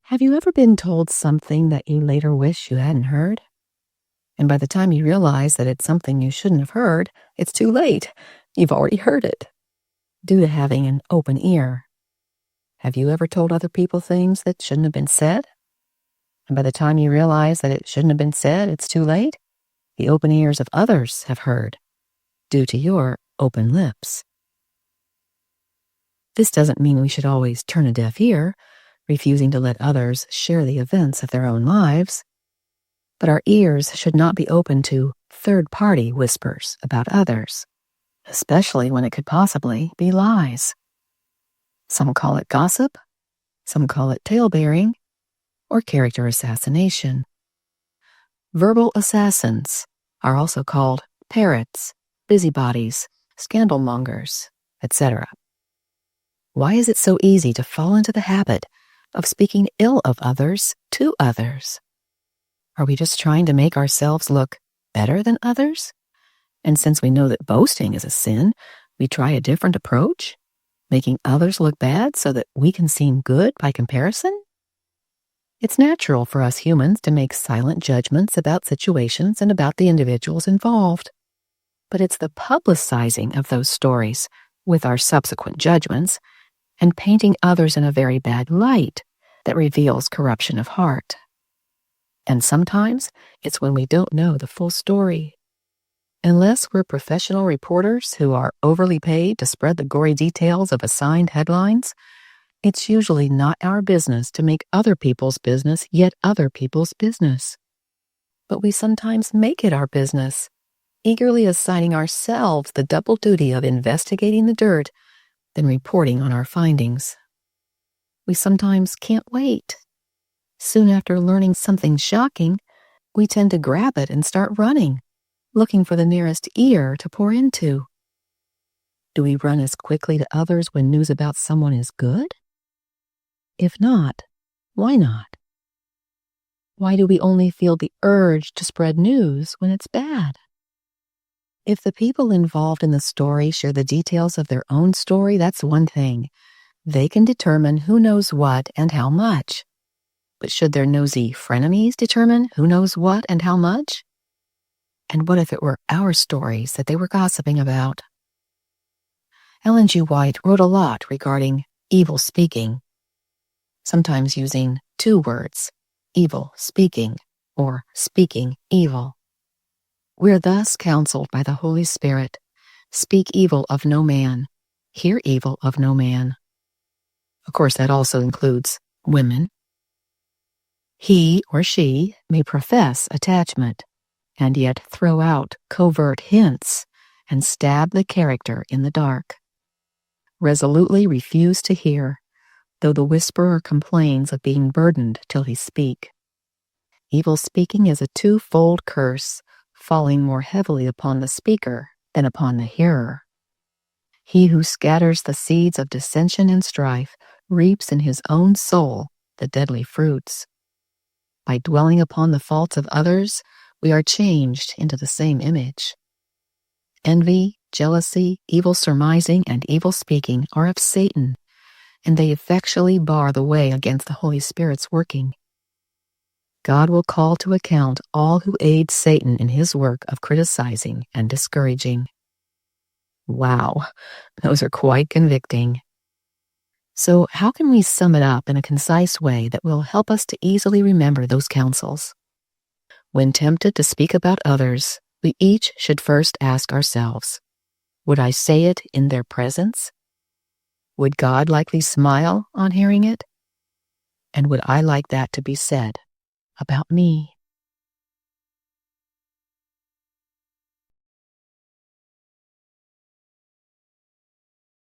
Have you ever been told something that you later wish you hadn't heard? And by the time you realize that it's something you shouldn't have heard, it's too late. You've already heard it. Due to having an open ear. Have you ever told other people things that shouldn't have been said? And by the time you realize that it shouldn't have been said, it's too late? The open ears of others have heard, due to your open lips. This doesn't mean we should always turn a deaf ear, refusing to let others share the events of their own lives. But our ears should not be open to third-party whispers about others, especially when it could possibly be lies. Some call it gossip, some call it tale-bearing, or character assassination. Verbal assassins are also called parrots, busybodies, scandalmongers, etc. Why is it so easy to fall into the habit of speaking ill of others to others? Are we just trying to make ourselves look better than others? And since we know that boasting is a sin, we try a different approach, making others look bad so that we can seem good by comparison? It's natural for us humans to make silent judgments about situations and about the individuals involved. But it's the publicizing of those stories, with our subsequent judgments, and painting others in a very bad light that reveals corruption of heart. And sometimes it's when we don't know the full story. Unless we're professional reporters who are overly paid to spread the gory details of assigned headlines, it's usually not our business to make other people's business yet other people's business. But we sometimes make it our business, eagerly assigning ourselves the double duty of investigating the dirt, then reporting on our findings. We sometimes can't wait. Soon after learning something shocking, we tend to grab it and start running, looking for the nearest ear to pour into. Do we run as quickly to others when news about someone is good? If not, why not? Why do we only feel the urge to spread news when it's bad? If the people involved in the story share the details of their own story, that's one thing. They can determine who knows what and how much. But should their nosy frenemies determine who knows what and how much? And what if it were our stories that they were gossiping about? Ellen G. White wrote a lot regarding evil speaking, sometimes using two words, evil speaking or speaking evil. We're thus counseled by the Holy Spirit, speak evil of no man, hear evil of no man. Of course, that also includes women. He or she may profess attachment and yet throw out covert hints and stab the character in the dark. Resolutely refuse to hear, though the whisperer complains of being burdened till he speak. Evil speaking is a twofold curse, falling more heavily upon the speaker than upon the hearer. He who scatters the seeds of dissension and strife reaps in his own soul the deadly fruits. By dwelling upon the faults of others, we are changed into the same image. Envy, jealousy, evil surmising, and evil speaking are of Satan, and they effectually bar the way against the Holy Spirit's working. God will call to account all who aid Satan in his work of criticizing and discouraging. Wow, those are quite convicting. So how can we sum it up in a concise way that will help us to easily remember those counsels? When tempted to speak about others, we each should first ask ourselves, would I say it in their presence? Would God likely smile on hearing it? And would I like that to be said about me?